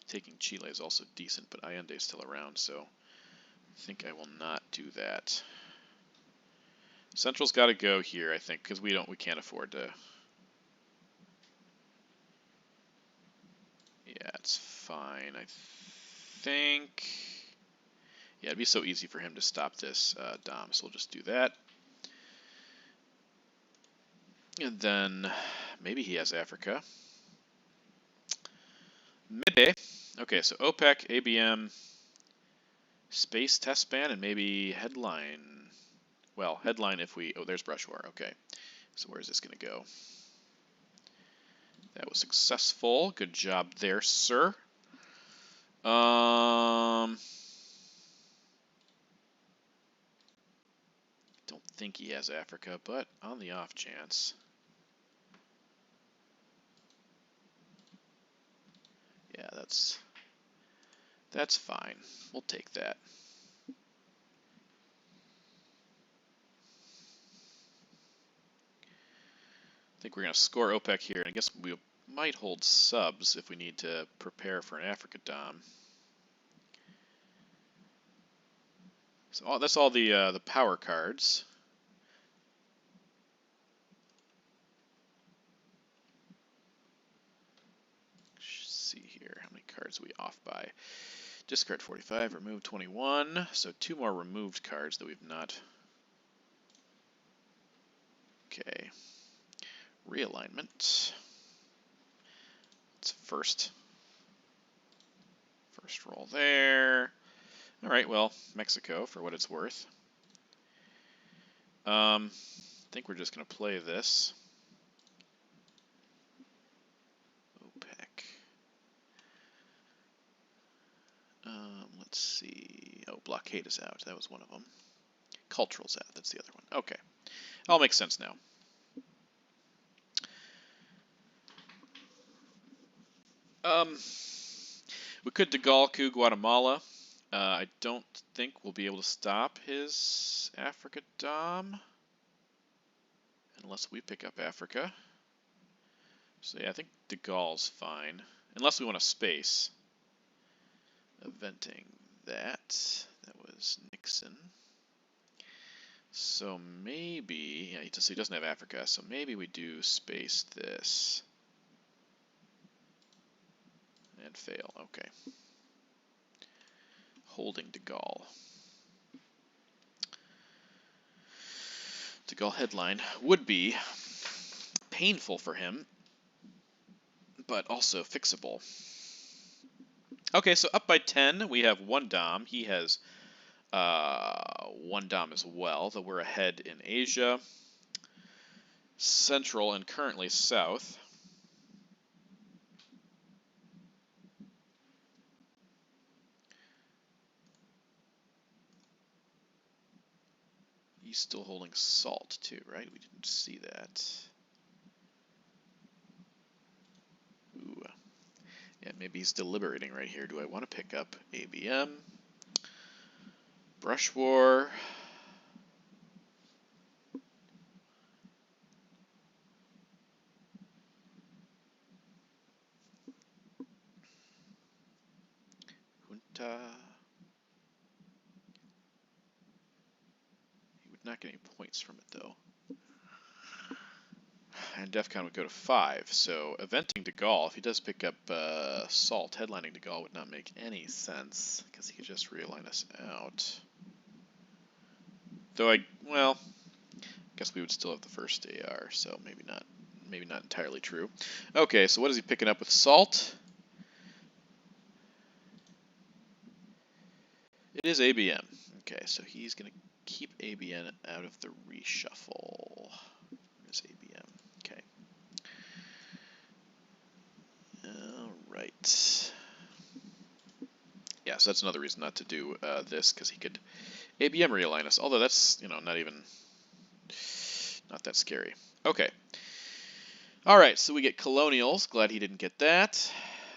Taking Chile is also decent, but Allende is still around, so I think I will not do that. Central's got to go here, I think, because we can't afford to. Yeah, it's fine. I think. Yeah, it'd be so easy for him to stop this Dom, so we'll just do that. And then maybe he has Africa. Maybe. Okay, so OPEC, ABM, space test ban, and maybe headline. Well, headline if we... Oh, there's brush war. Okay. So where's this going to go? That was successful. Good job there, sir. Don't think he has Africa, but on the off chance. Yeah, that's fine. We'll take that. I think we're going to score OPEC here, and I guess we might hold subs if we need to prepare for an Africa Dom. So that's all the power cards. Let's see here, how many cards are we off by? Discard 45, remove 21. So 2 more removed cards that we've not. Okay. Realignment. It's first First roll there. All right, well, Mexico for what it's worth. I think we're just going to play this. OPEC. Let's see. Oh, blockade is out. That was one of them. Cultural's out. That's the other one. Okay. All makes sense now. We could de Gaulle coup Guatemala. I don't think we'll be able to stop his Africa Dom unless we pick up Africa. So yeah, I think de Gaulle's fine. Unless we want a space. Eventing that. That was Nixon. So maybe, yeah, so he doesn't have Africa, so maybe we do space this. And fail, okay. Holding de Gaulle. De Gaulle headline would be painful for him, but also fixable. Okay, so up by 10, we have 1 Dom. He has 1 Dom as well, though we're ahead in Asia, Central, and currently South. He's still holding salt too, right? We didn't see that. Ooh. Yeah, maybe he's deliberating right here. Do I want to pick up ABM? Brush War. Junta. He would not get any points from it, though. And DEFCON would go to 5, so eventing de Gaulle, if he does pick up Salt, headlining de Gaulle would not make any sense, because he could just realign us out. Though well, I guess we would still have the first AR, so maybe not entirely true. Okay, so what is he picking up with Salt? It is ABM. Okay, so he's going to keep ABN out of the reshuffle. Where's ABM? Okay. All right. Yeah, so that's another reason not to do this, because he could ABM realign us. Although that's, not that scary. Okay. All right, so we get colonials. Glad he didn't get that.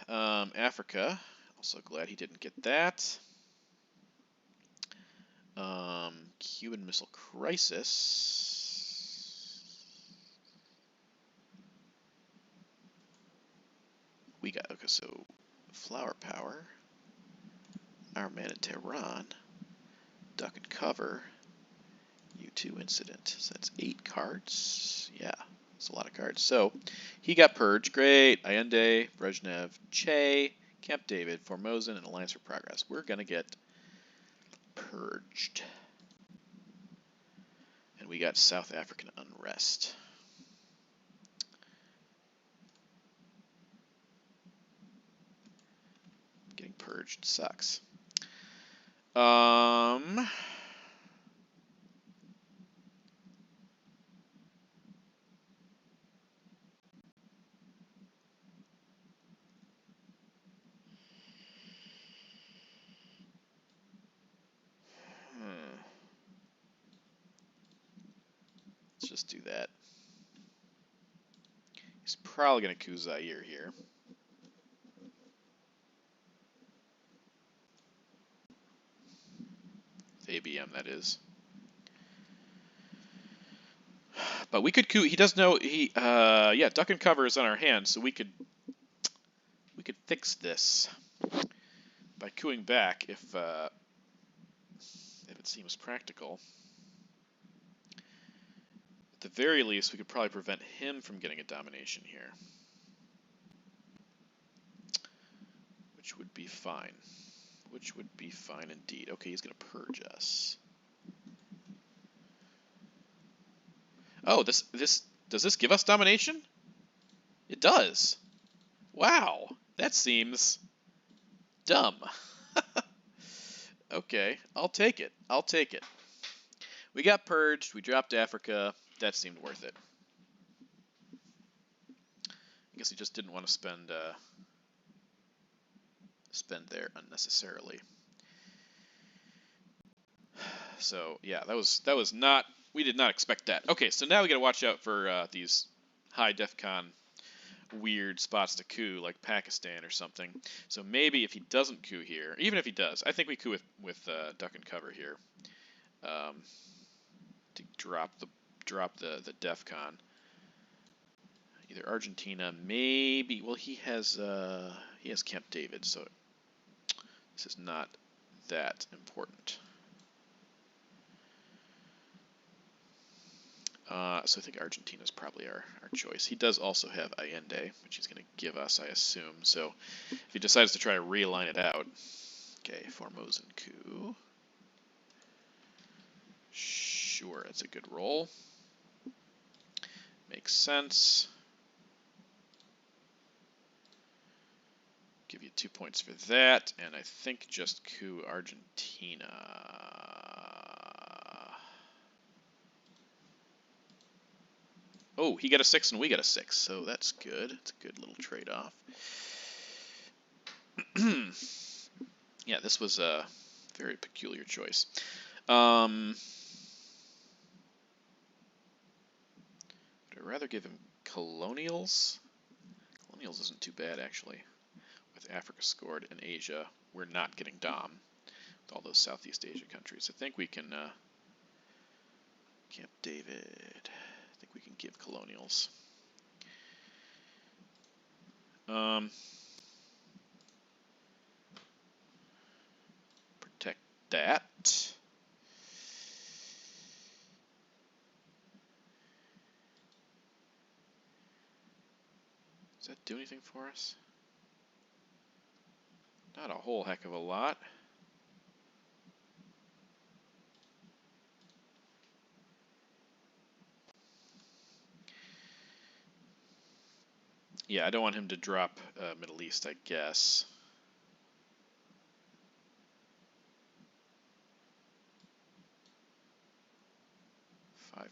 Africa. Also glad he didn't get that. Cuban Missile Crisis. We got, okay, so Flower Power. Our Man in Tehran. Duck and Cover. U2 Incident. So that's 8 cards. Yeah, that's a lot of cards. So he got Purge. Great. Allende, Brezhnev, Che, Camp David, Formosan, and Alliance for Progress. We're going to get purged. And we got South African unrest. Getting purged sucks. Let's just do that. He's probably going to coup Zaire here. ABM, that is. But we could coup. He does know he. Yeah, Duck and Cover is on our hands, so we could fix this by coupping back if it seems practical. At the very least, we could probably prevent him from getting a domination here, which would be fine. Which would be fine indeed. Okay, he's going to purge us. Oh, does this give us domination? It does. Wow, that seems dumb. Okay, I'll take it. I'll take it. We got purged. We dropped Africa. That seemed worth it. I guess he just didn't want to spend there unnecessarily. So yeah, that was not. We did not expect that. Okay, so now we got to watch out for these high DEFCON weird spots to coup, like Pakistan or something. So maybe if he doesn't coup here, even if he does, I think we coup with duck and cover here to drop the DEFCON. Either Argentina, maybe. Well, he has Camp David, so this is not that important. So I think Argentina is probably our choice. He does also have Allende, which he's going to give us, I assume. So if he decides to try to realign it out, okay, Formosan coup. Sure, that's a good roll. Makes sense. Give you 2 points for that, and I think just coup Argentina. Oh, he got a 6 and we got a 6, so that's good. It's a good little trade-off. Yeah, this was a very peculiar choice. Would I rather give him colonials? Colonials isn't too bad, actually. With Africa scored and Asia, we're not getting Dom with all those Southeast Asia countries. I think we can, Camp David, I think we can give colonials. Protect that. Does that do anything for us? Not a whole heck of a lot. Yeah, I don't want him to drop Middle East, I guess.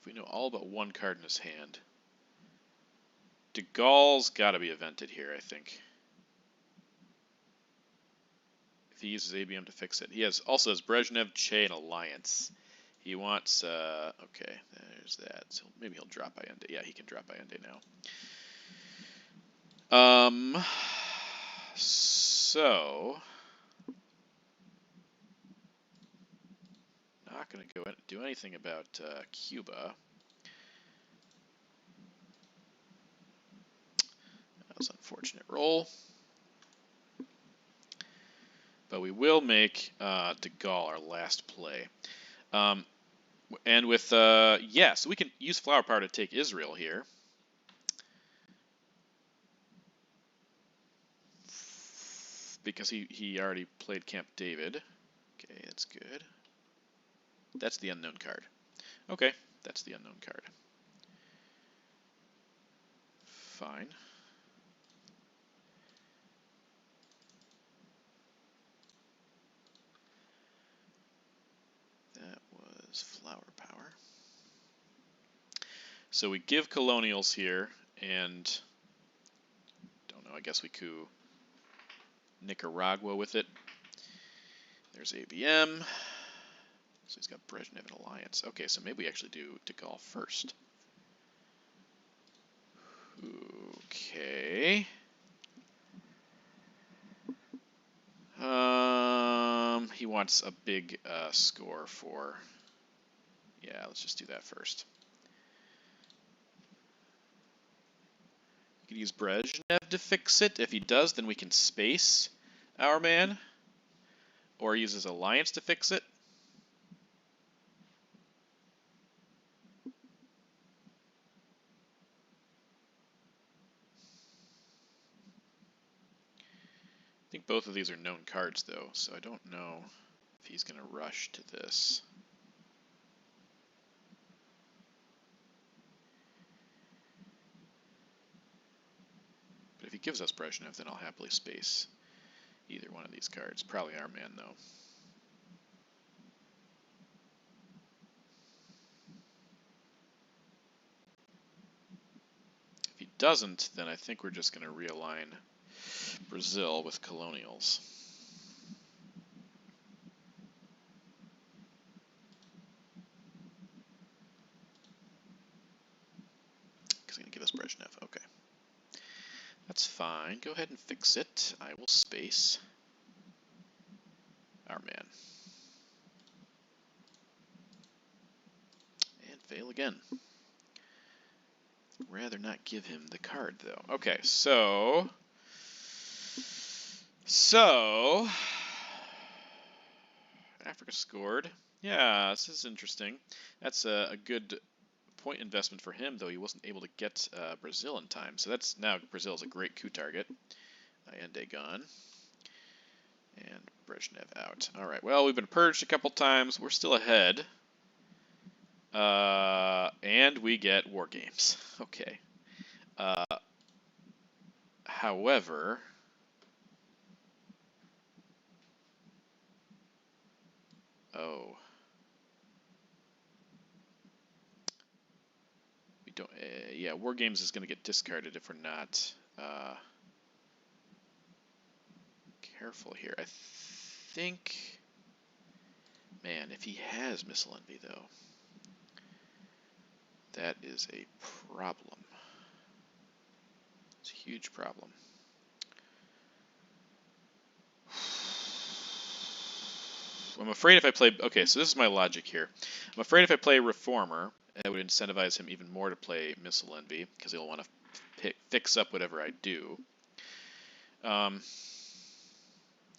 We know all but one card in his hand. De Gaulle's got to be evented here, I think. If he uses ABM to fix it. He also has Brezhnev, Che, and Alliance. He wants, okay, there's that. So maybe he'll drop Allende. Yeah, he can drop Allende now. So not going to go do anything about Cuba. That was an unfortunate roll. But we will make de Gaulle our last play. And with, yeah, so we can use flower power to take Israel here. Because he already played Camp David. Okay, that's good. That's the unknown card. Okay, that's the unknown card. Fine. That was flower power. So we give colonials here, and don't know, I guess we coup Nicaragua with it. There's ABM. So he's got Brezhnev and Alliance. Okay, so maybe we actually do de Gaulle first. Okay. He wants a big score for... Yeah, let's just do that first. We could use Brezhnev to fix it. If he does, then we can space our man. Or use his Alliance to fix it. I think both of these are known cards, though, so I don't know if he's going to rush to this. But if he gives us Brezhnev, then I'll happily space Either one of these cards. Probably our man, though. If he doesn't, then I think we're just going to realign Brazil with colonials. Because he's going to give us Brezhnev. Okay. That's fine. Go ahead and fix it. I will space our man. And fail again. Rather not give him the card, though. Okay, so Africa scored. Yeah, this is interesting. That's a good point investment for him, though he wasn't able to get Brazil in time. So that's now Brazil's a great coup target. Allende gone. And Brezhnev out. All right, well, we've been purged a couple times. We're still ahead. And we get war games. Okay. However, we don't. Yeah, war games is going to get discarded if we're not careful here. I think, man, if he has missile envy though, that is a problem. It's a huge problem. I'm afraid if I play... Okay, so this is my logic here. I'm afraid if I play Reformer, that would incentivize him even more to play Missile Envy, because he'll want to fix up whatever I do. Though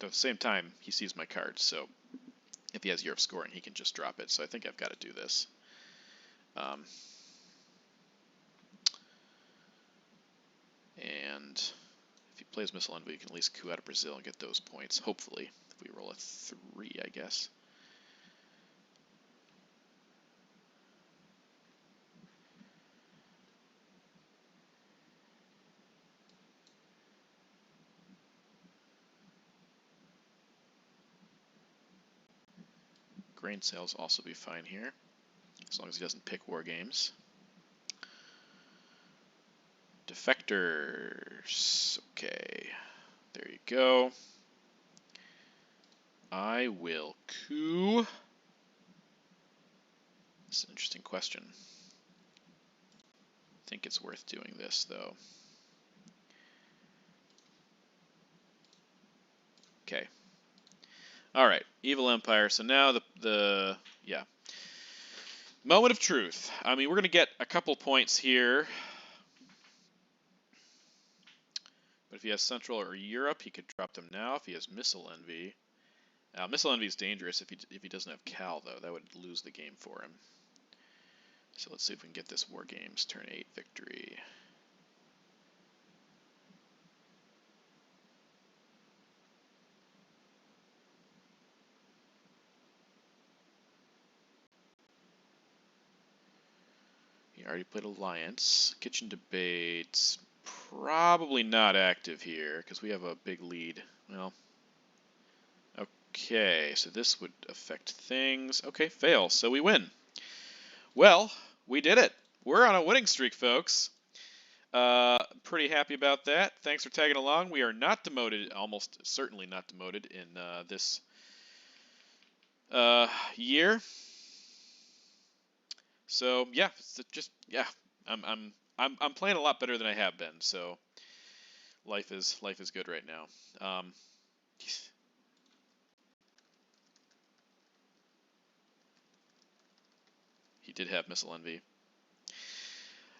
at the same time, he sees my cards, so if he has Europe scoring, he can just drop it. So I think I've got to do this. And if he plays Missile Envy, he can at least coup out of Brazil and get those points, hopefully. If we roll a 3, I guess. Grain sales also be fine here, as long as he doesn't pick war games. Defectors. Okay, there you go. I will coup. It's an interesting question. I think it's worth doing this, though. Okay. All right, Evil Empire. So now yeah. Moment of truth. I mean, we're going to get a couple points here. But if he has Central or Europe, he could drop them now. If he has Missile Envy. Missile Envy is dangerous if he doesn't have Cal, though. That would lose the game for him. So let's see if we can get this War Games turn 8 victory. He already played Alliance. Kitchen Debates, probably not active here because we have a big lead. Well, okay, so this would affect things. Okay, fail, so we win. Well, we did it. We're on a winning streak, folks. Pretty happy about that. Thanks for tagging along. We are not demoted, almost certainly not demoted in this year. So yeah, just yeah, I'm playing a lot better than I have been. So life is good right now. He did have Missile Envy.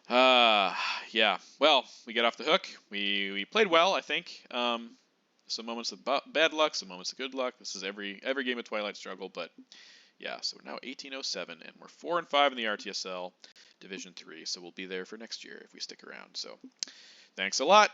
Yeah. Well, we got off the hook. We played well, I think. Some moments of bad luck, some moments of good luck. This is every game of Twilight Struggle, but yeah. So we're now 1807, and we're 4-5 in the RTSL Division 3. So we'll be there for next year if we stick around. So thanks a lot.